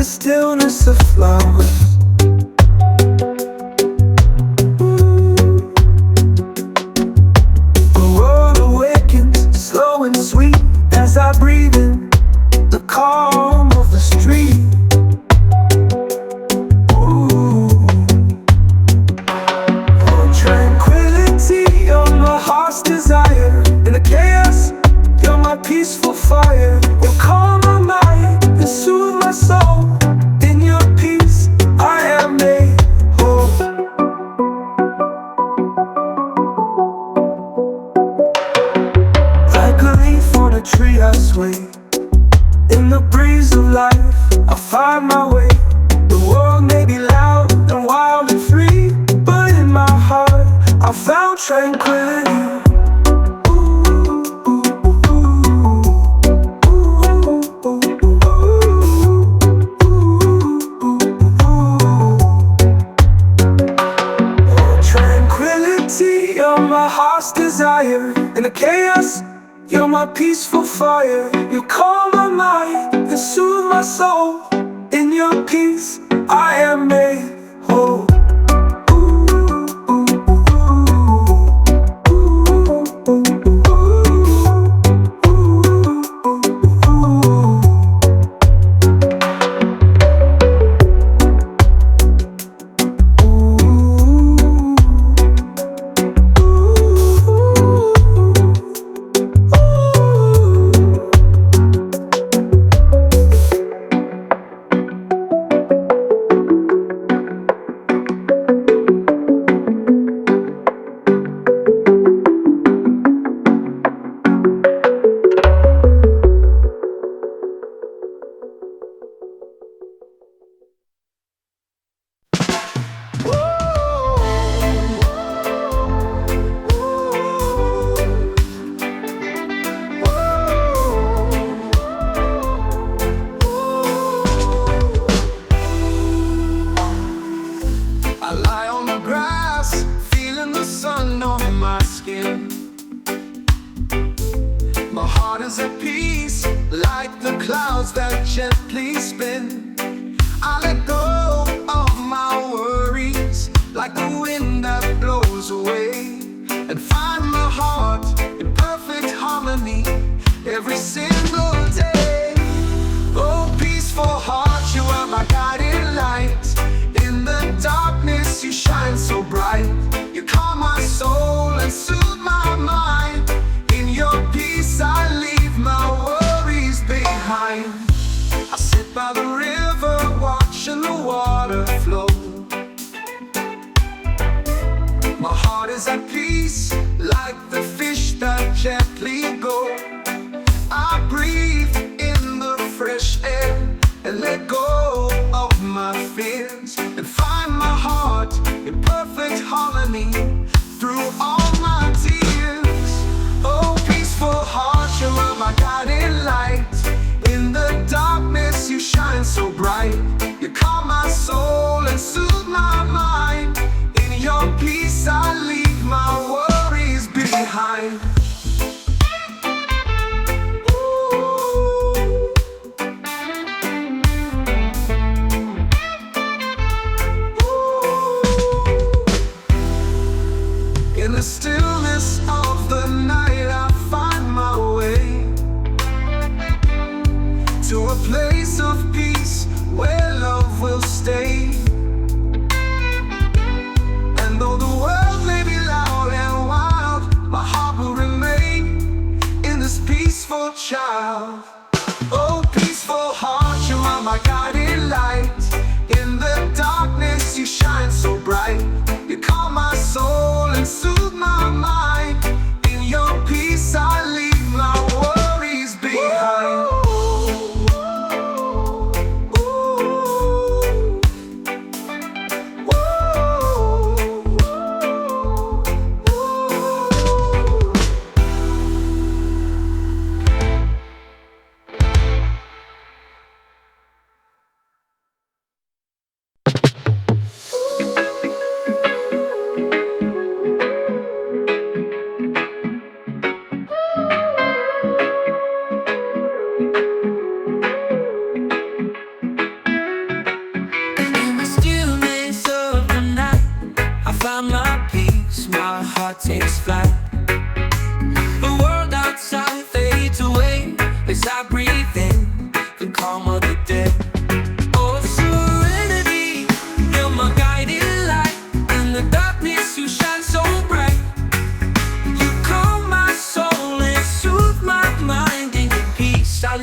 the stillness of flowers. The world awakens, slow and sweet, as I breathe in the calm of the street. You're my heart's desire. In the chaos, you're my peaceful fire. You'll calm my mind and soothe my soul. In your peace, I am made whole. Like a leaf on a tree I sway. In the breeze of life, I find my way. The world may be loud and wild and free, but in my heart I found tranquility. Tranquility, you're my heart's desire. In the chaos, you're my peaceful fire. You calm my mind and soothe my soul. In your peace, I am made whole.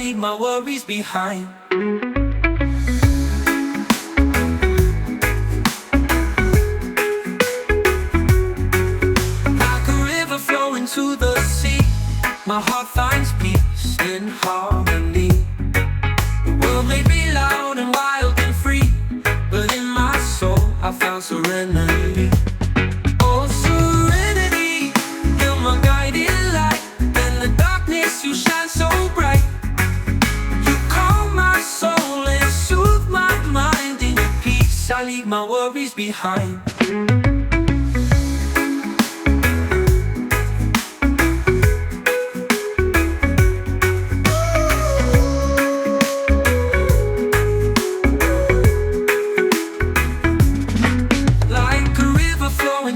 leave my worries behind. Like a river flowing to the sea, my heart finds peace in harmony. The world may be loud and wild and free, but in my soul I found serenity. Oh, serenity, you're my guiding light. In the darkness you shine so bright. You calm my soul and soothe my mind. In your peace I leave my worries behind.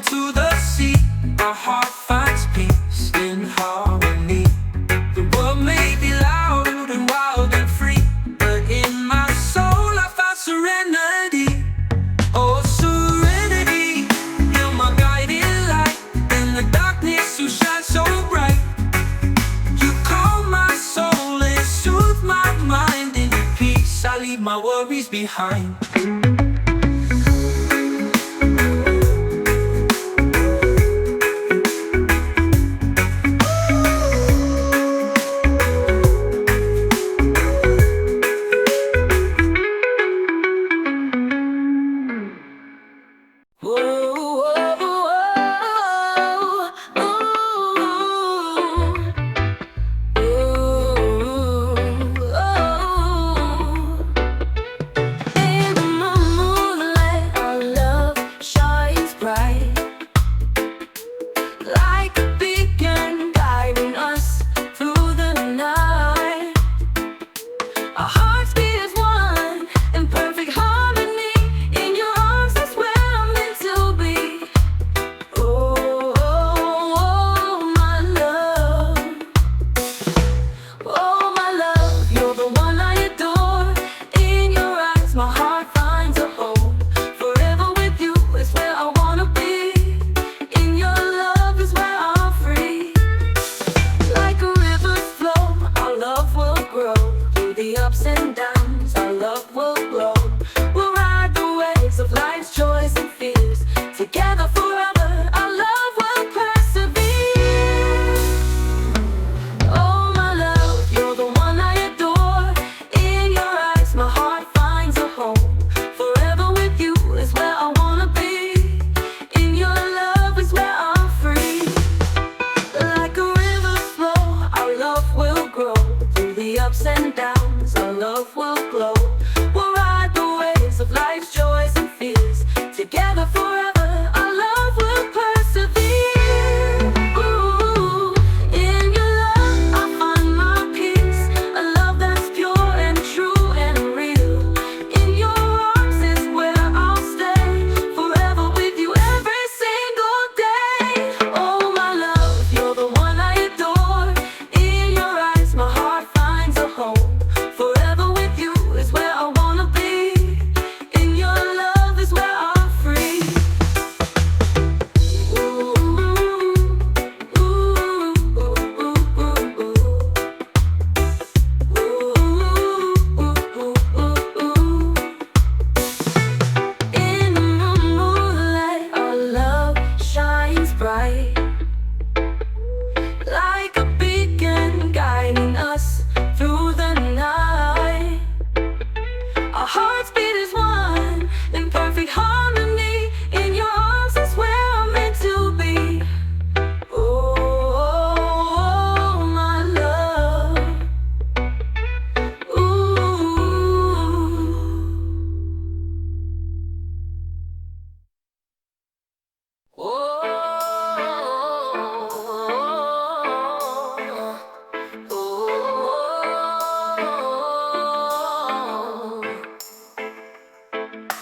To the sea, our heart finds peace in harmony. The world may be loud and wild and free, but in my soul I found serenity. Oh, serenity, you're my guiding light. In the darkness you shine so bright. You calm my soul and soothe my mind. In your peace I leave my worries behind.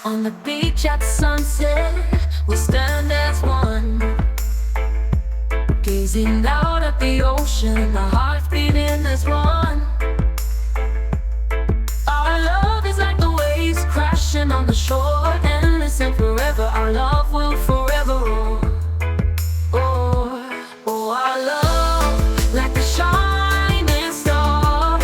On the beach at sunset, we'll stand as one, gazing out at the ocean, our hearts beating as one. Our love is like the waves crashing on the shore, endless and forever, our love will forever roar. Oh, our love, like a shining star,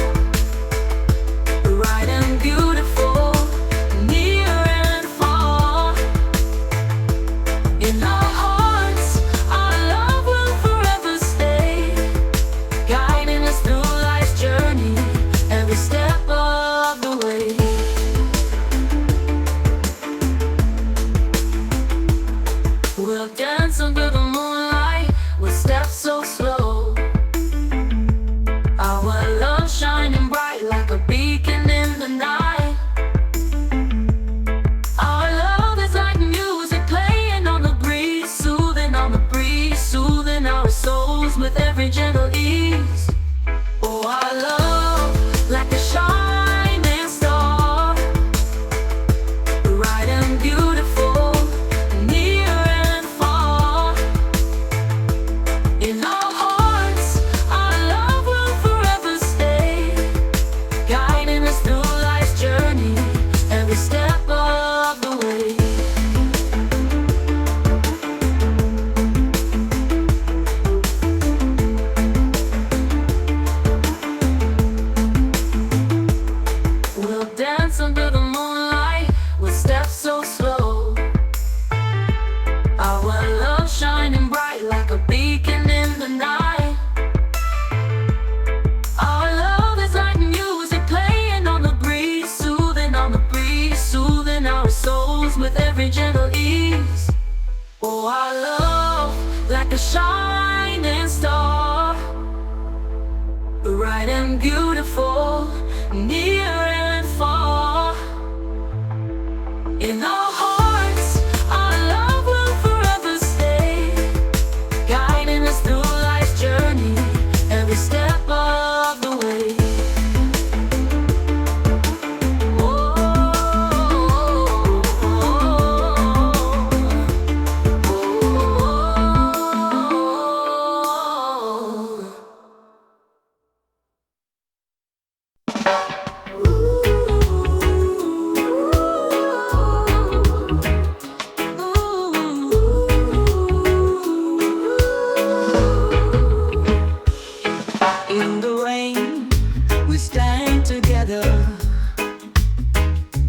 us through life's journey, every step of the way. We'll dance under the moonlight with steps so slow, our love shining bright like a beacon in the night. Our love is like music playing on the breeze, soothing on the breeze, soothing our souls with every gentle ease. Oh, our love like a shining star, bright and beautiful, near and far. In our hearts, our love will forever stay, guiding us through life's journey, every step of the way. Oh, in the rain, we stand together,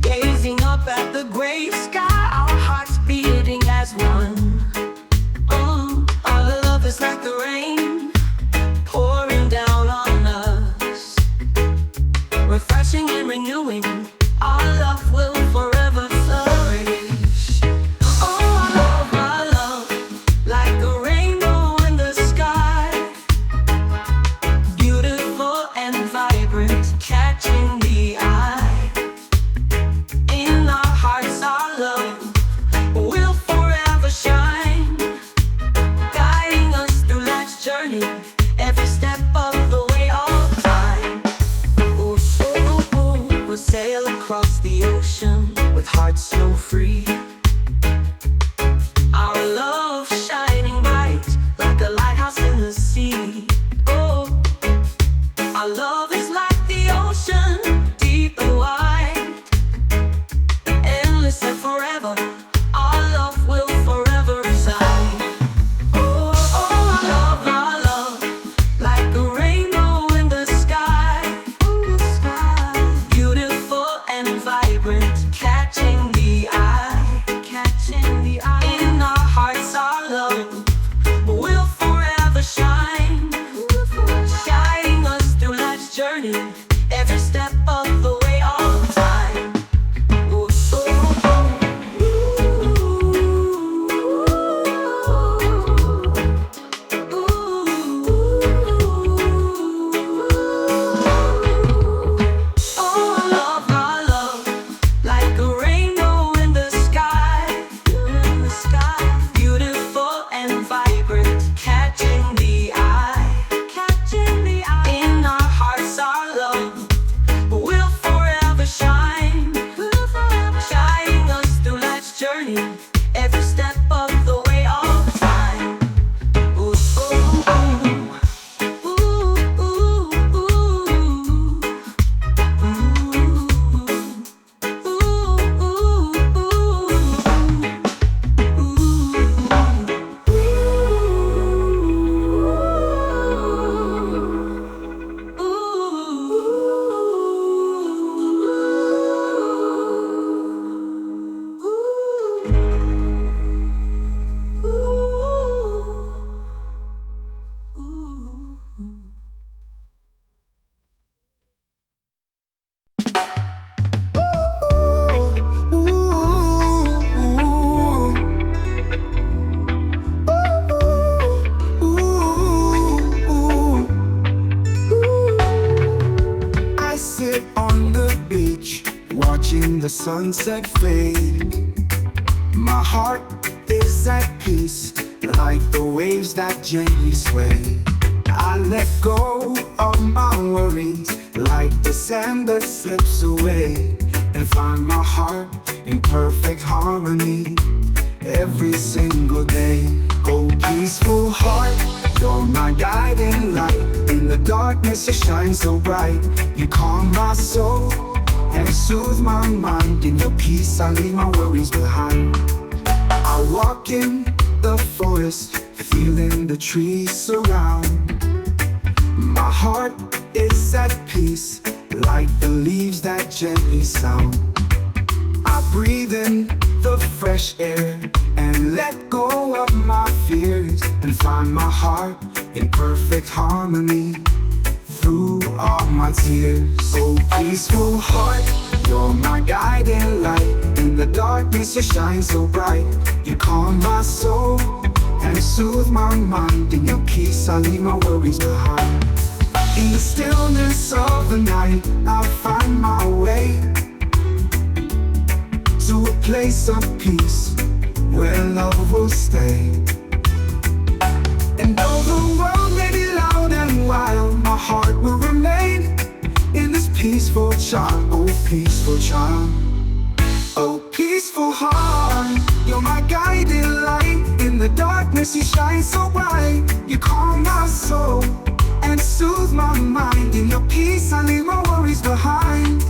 gazing up at the gray sky, our hearts beating as one. Our love is like the rain pouring down on us, refreshing and renewing. Our love will forever flourish. Oh, our love, like a rainbow in the sky, beautiful and vibrant, catching the eye. In our hearts, our love will forever shine, guiding us through life's journey, every step of the way of time. We'll sail across the ocean with hearts so free, our love shining bright like a lighthouse in the sea. Oh, our love is like the ocean, deep and wide, endless and forever. Our love will forever reside. Oh, our love, like a rainbow in the sky, beautiful and vibrant, catching the eye, catching the eye. In our hearts, our love will forever shine, guiding us through life's journey, every step of the way of time. Ooh, oh, our love, like a rainbow in the sky, beautiful and vibrant, catching the eye, catching the eye. In our hearts, our love will forever shine, guiding us through life's journey, every step of the way of time. Ooh, ooh, ooh, ooh, I sit on the beach, watching the sunset fade. My heart is at peace, like the waves that gently sway. I let go of my worries, like the sand that slips away, and find my heart in perfect harmony every single day. Oh, peaceful heart, you're my guiding light. In the darkness you shine so bright. You calm my soul and soothe my mind. In your peace I leave my worries behind. I walk in the forest, feeling the trees surround. My heart is at peace, like the leaves that gently sound. I breathe in the fresh air and let go of my fears, and find my heart in perfect harmony through all my tears. Oh peaceful heart, you're my guiding light. In the darkness you shine so bright. You calm my soul and soothe my mind. In your peace I leave my worries behind. In the stillness of the night I'll find my way to a place of peace where love will stay. And though the world may be loud and wild, my heart will remain in this peaceful charm. Oh peaceful charm, oh peaceful heart, you're my guiding light. In the darkness you shine so bright. You calm my soul and soothe my mind. In your peace I leave my worries behind.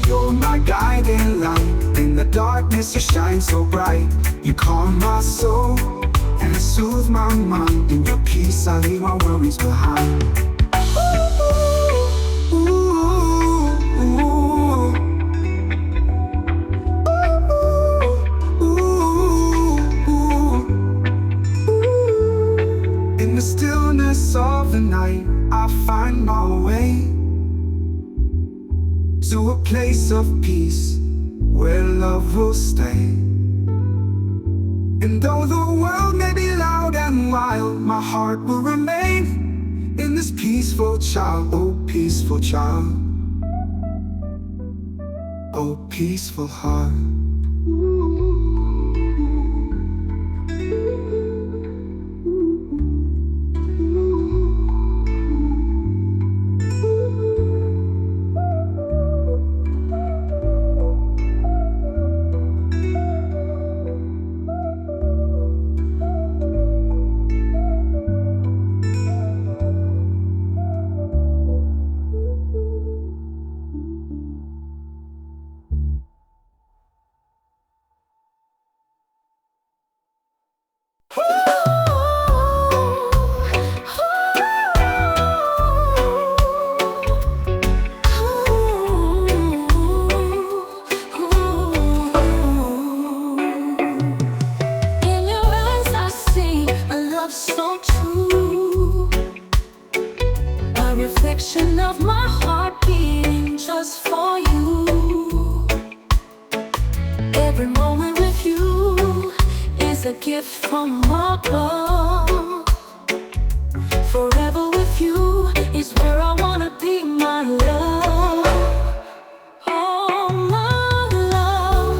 You're my guiding light. In the darkness you shine so bright. You calm my soul and soothe my mind. In your peace I leave my worries behind. In the stillness of the night I find my way to a place of peace where love will stay. And though the world may be loud and wild, my heart will remain in this peaceful child. Oh peaceful child, oh peaceful heart. Reflection of my heart beating just for you. Every moment with you is a gift from above. Forever with you is where I wanna be, my love. Oh, my love,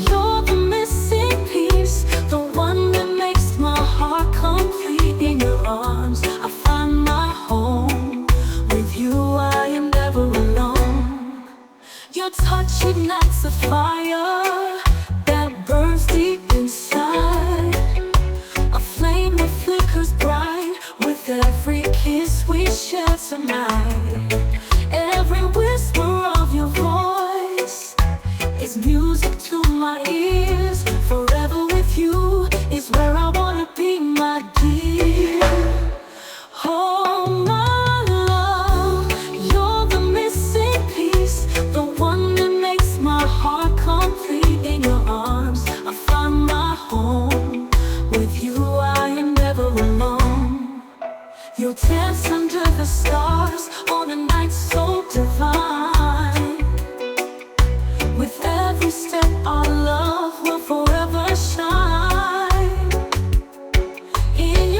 you're the missing piece, the one that makes my heart complete. In your arms I find my home. With you I am never alone. Your touch ignites a fire that burns deep inside, a flame that flickers bright with every kiss we share tonight. Every whisper of your voice is music to my ears. Forever with you is where I wanna be, my dear. Oh, my love, you're the missing piece, the one that makes my heart complete. In your arms I find my home. With you I am never alone. You dance under the stars on a night so divine. With every step our love will forever shine. In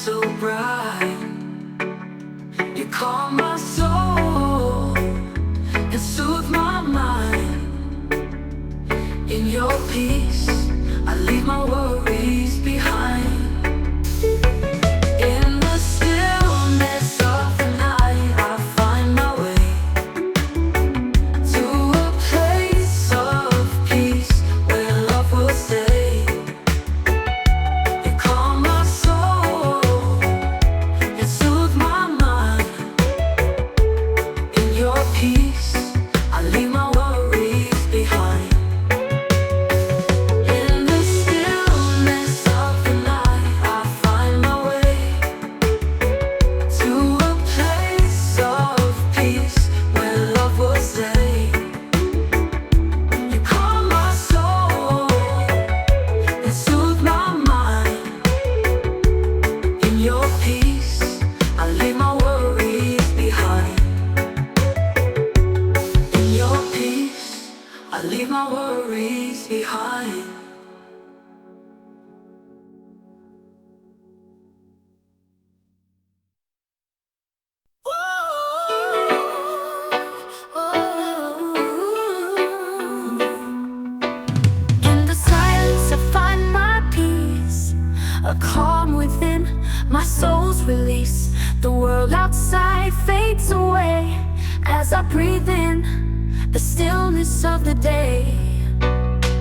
so bright. You calm my soul and soothe my mind. In your peace, I leave my worries behind. In the stillness of the night, I find my way to a place of peace where love will stay. You calm my soul and soothe my mind. In your peace, I leave my worries behind. In the stillness of the night, I find my way to a place of peace where love will stay. You calm my soul and soothe my mind. In your peace, I leave my worries behind. In your peace, I leave my worries behind. In the silence I find my peace, a calm within, my soul's release. The world outside fades away as I breathe in the stillness of the day.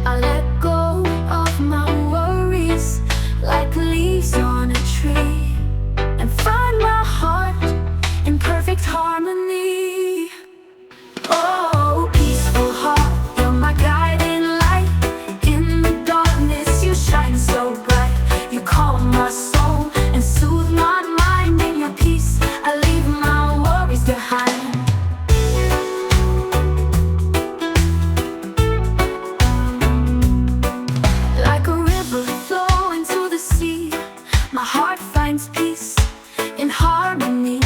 I let go of my worries like leaves on a tree, and find my heart in perfect harmony. Oh, peaceful heart, you're my guiding light. In the darkness you shine so bright. You calm my soul and soothe my mind. In your peace, I leave my worries behind. Like a river flowing to the sea, my heart finds peace in harmony.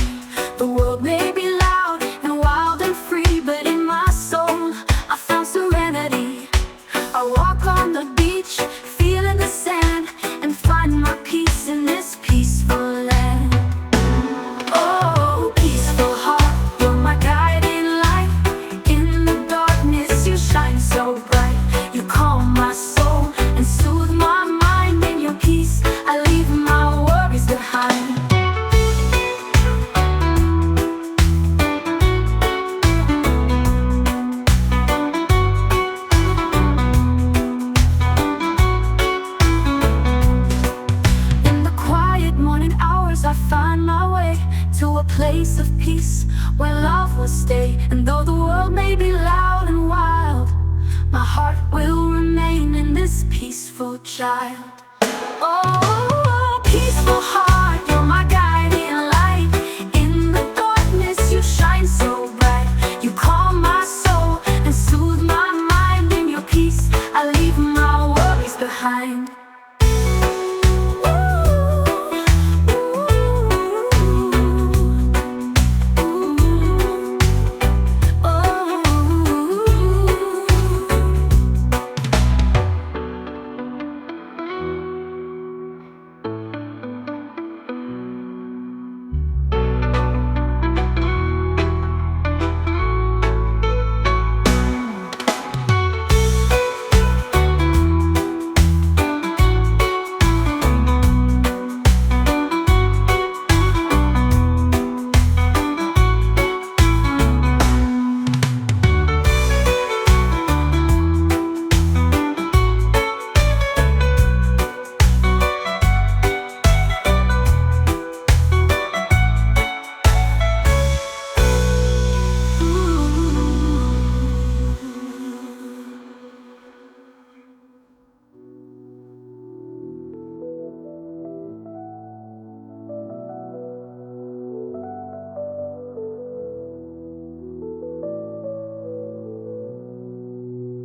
The world may be loud and wild and free, but in my soul I found serenity. I walk on the beach, feeling the sand, and find my peace in this peaceful land. Oh, peaceful heart, you're my guiding light. In the darkness you shine so bright. You calm my soul and soothe my mind. In your peace, I leave my worries behind. In the quiet morning hours, I find my way to a place of peace where love will stay. And though the world may be loud and wild, my heart will remain in this peaceful child. Oh, peaceful heart, you're my guiding light. In the darkness you shine so bright. You calm my soul and soothe my mind. In your peace, I leave my worries behind.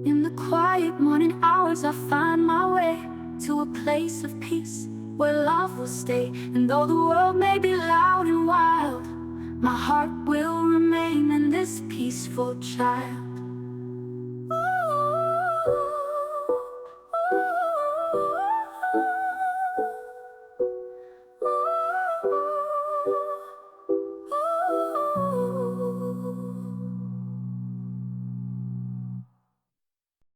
In the quiet morning hours, I find my way to a place of peace where love will stay. And though the world may be loud and wild, my heart will remain in this peaceful child.